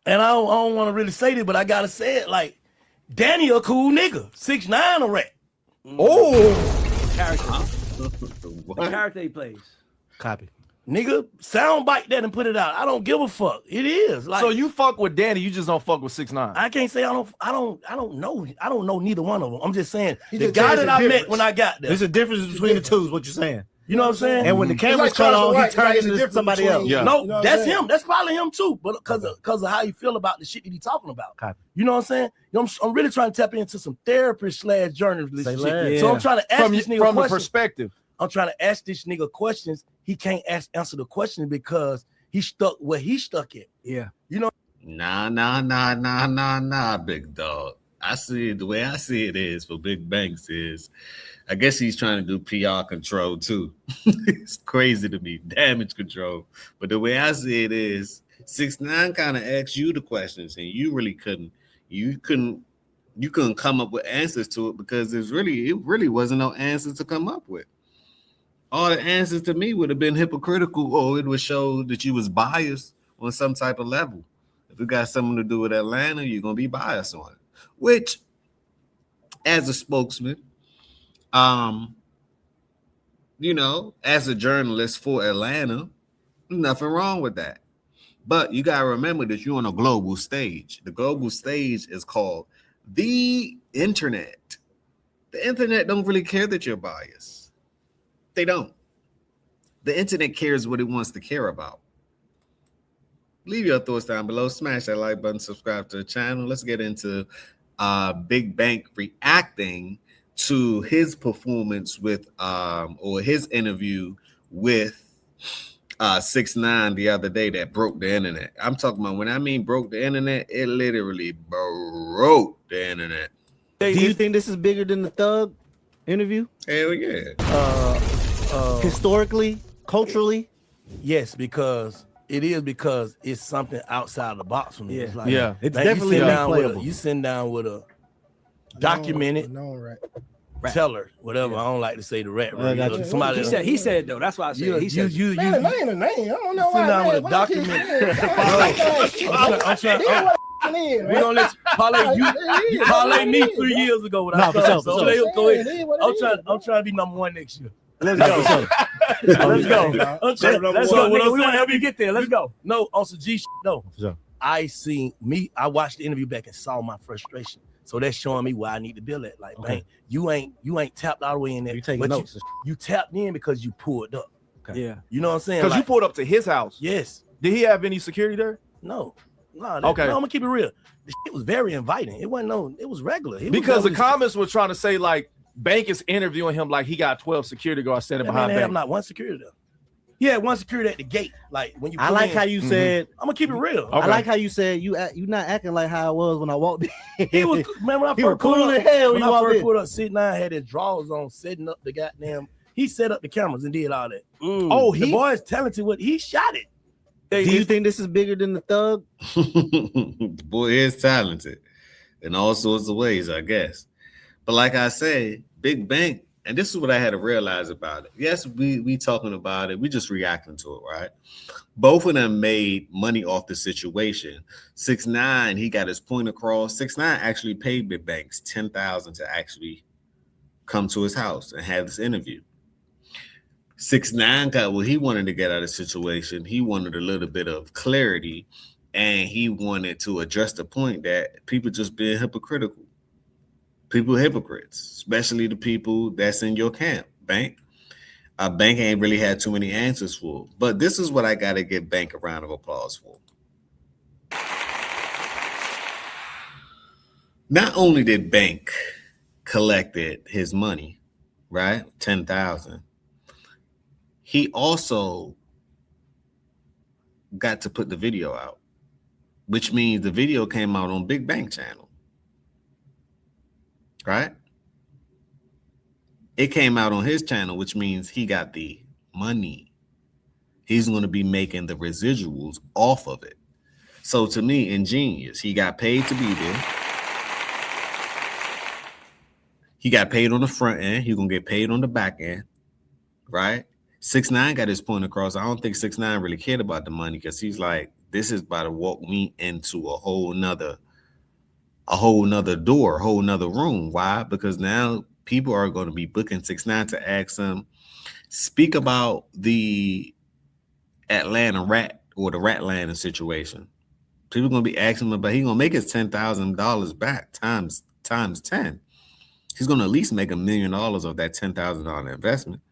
And I don't want to really say this, but I gotta say it. Like, Danny a cool nigga. 6ix9ine a rat. Oh, Character. The character he plays. copy. Nigga, soundbite that and put it out. I don't give a fuck. It is. Like, So you fuck with Danny, you just don't fuck with 6ix9ine. I can't say I don't know. I don't know neither one of them. I'm just saying He the just guy said that I it's a met when I got there. There's a difference between the two, is what you're saying. You know what I'm saying? And when the camera's like cut Charles on, he White, turned like, it's a into difference somebody between- else. Yeah. No, You know what that's I'm saying? him. That's probably him too. But because of how you feel about the shit that he talking about. Copy. You know what I'm saying? You know, I'm really trying to tap into some therapist / journalist Say shit. less. So I'm trying to ask From this nigga the questions. perspective. I'm trying to ask this nigga questions. He can't answer the question because he stuck where he stuck at. Yeah. You know. Nah, big dog. I see it the way I see it is for Big Banks is, I guess he's trying to do PR control too. It's crazy to me, damage control. But the way I see it is, 6ix9ine kind of asked you the questions, and you really couldn't. You couldn't come up with answers to it because it really wasn't no answers to come up with. All the answers to me would have been hypocritical, or it would show that you was biased on some type of level. If it got something to do with Atlanta, you're gonna be biased on it. Which, as a spokesman, you know, as a journalist for Atlanta, nothing wrong with that. But you gotta remember that you're on a global stage. The global stage is called the internet. The internet don't really care that you're biased. They don't. The internet cares what it wants to care about. Leave your thoughts down below. Smash that like button, subscribe to the channel. Let's get into Big Bank reacting to his performance with or his interview with 6ix9ine the other day that broke the internet. I'm talking about, when I mean broke the internet, it literally broke the internet. Do you think this is bigger than the Thug interview? Hell yeah. Historically, culturally? Yes, because it's something outside of the box for me. Yeah. It's like, Yeah. It's man, definitely you you sitting down with a documented No, right. teller, whatever. I don't like to say the rat. I got you. Somebody He said though. That's why I said. you He said. Man, the name, I don't know sit why. down with a man, document. I'm trying. Man, We gonna let you parlay me 3 years ago when I for started. sure, So for sure. go ahead. I'm trying to be #1 next year. Let's go. Let's go. Let's go. We want to help you get there. Let's go. No, on some G shit. No. For sure. I watched the interview back and saw my frustration. So that's showing me where I need to build at. Like, man, you ain't tapped all the way in there. You taking but notes. you tapped in because you pulled up. Okay. Yeah. You know what I'm saying? Because Like, you pulled up to his house. yes. Did he have any security there? No. No, Okay. no, I'm gonna keep it real. The shit was very inviting. It wasn't it was regular. Because the comments were trying to say like Bank is interviewing him like he got 12 security guards standing behind they have Bank. not one security there. He had one security at the gate. Like when you I like how you said. I'm gonna keep it real. Okay. I like how you said you not acting like how I was when I walked in. He was, man, when I He was first pulled cool up, as hell when when you I walked first in. pulled up, 6ix9ine had his drawers on, setting up the goddamn. He set up the cameras and did all that. Oh, The boy is talented. He shot it. Do you think this is bigger than the Thug? The boy is talented in all sorts of ways, I guess. But like I say, Big Bank, and this is what I had to realize about it. Yes, we talking about it. We just reacting to it, right? Both of them made money off the situation. 6ix9ine, he got his point across. 6ix9ine actually paid Big Banks $10,000 to actually come to his house and have this interview. 6ix9ine got what he wanted to get out of the situation. He wanted a little bit of clarity, and he wanted to address the point that people just being hypocritical. People are hypocrites, especially the people that's in your camp. Bank ain't really had too many answers for. But this is what I got to give Bank a round of applause for. Not only did Bank collected his money, right, $10,000, he also got to put the video out, which means the video came out on Big Bank channel, right? It came out on his channel, which means he got the money. He's going to be making the residuals off of it. So to me, ingenious. He got paid to be there. He got paid on the front end. He's going to get paid on the back end, right? 6ix9ine got his point across. I don't think 6ix9ine really cared about the money because he's like, this is about to walk me into a whole nother door, a whole nother room. Why? Because now people are going to be booking 6ix9ine to ask him, speak about the Atlanta rat or the Ratland situation. People are going to be asking him about, he's going to make his $10,000 back times 10. He's going to at least make $1 million of that $10,000 investment.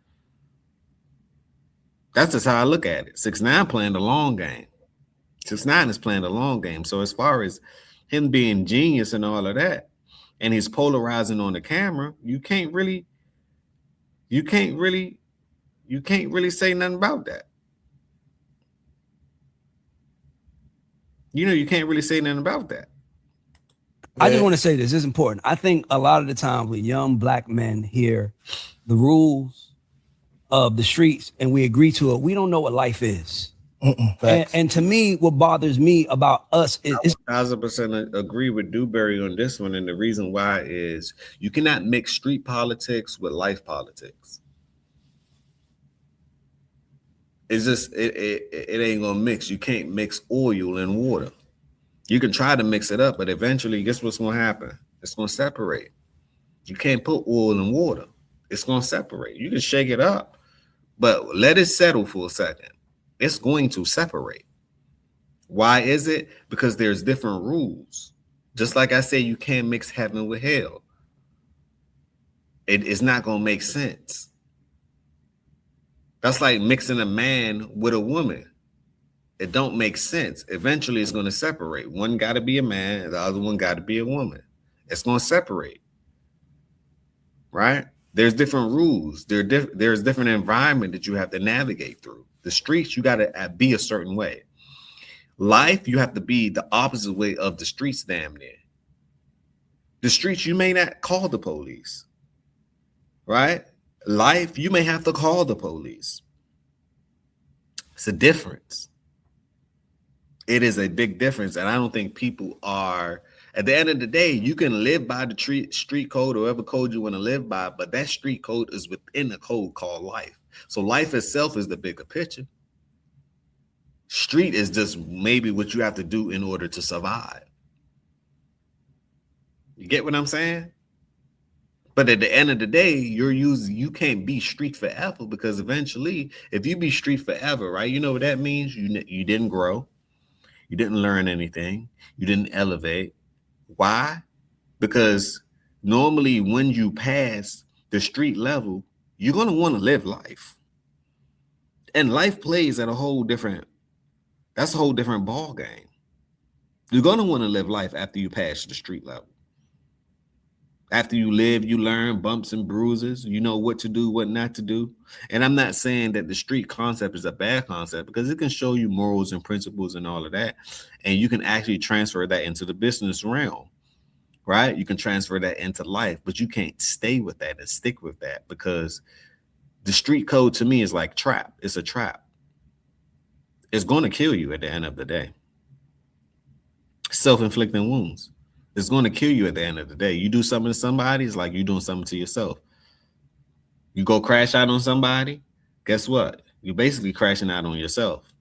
That's just how I look at it. 6ix9ine playing the long game. 6ix9ine is playing the long game. So as far as him being genius and all of that, and he's polarizing on the camera, you can't really say nothing about that. You know, you can't really say nothing about that. I just want to say this is important. I think a lot of the time when young black men hear the rules of the streets and we agree to it, we don't know what life is. And to me, what bothers me about us is 1,000% agree with Dewberry on this one. And the reason why is you cannot mix street politics with life politics. It's just, it ain't gonna mix. You can't mix oil and water. You can try to mix it up, but eventually, guess what's gonna happen? It's gonna separate. You can't put oil and water. It's gonna separate. You can shake it up, but let it settle for a second. It's going to separate. Why is it? Because there's different rules. Just like I say, you can't mix heaven with hell. It's not going to make sense. That's like mixing a man with a woman. It don't make sense. Eventually, it's going to separate. One got to be a man, the other one got to be a woman. It's going to separate. Right? There's different rules. There's different environment that you have to navigate through. The streets, you got to be a certain way. Life, you have to be the opposite way of the streets, damn near. The streets, you may not call the police, right? Life, you may have to call the police. It's a difference. It is a big difference. And I don't think people are, at the end of the day, you can live by the street code or whatever code you want to live by, but that street code is within a code called life. So life itself is the bigger picture. Street is just maybe what you have to do in order to survive. You get what I'm saying? But at the end of the day, you can't be street forever, because eventually, if you be street forever, right? You know what that means? You didn't grow. You didn't learn anything. You didn't elevate. Why? Because normally when you pass the street level, you're going to want to live life. And life plays at a whole different ball game. You're going to want to live life after you pass the street level. After you live, you learn bumps and bruises. You know what to do, what not to do. And I'm not saying that the street concept is a bad concept, because it can show you morals and principles and all of that. And you can actually transfer that into the business realm, right? You can transfer that into life, but you can't stay with that and stick with that, because the street code to me is like trap. It's a trap. It's going to kill you at the end of the day. Self-inflicting wounds. It's going to kill you at the end of the day. You do something to somebody, it's like you doing something to yourself. You go crash out on somebody, guess what? You're basically crashing out on yourself.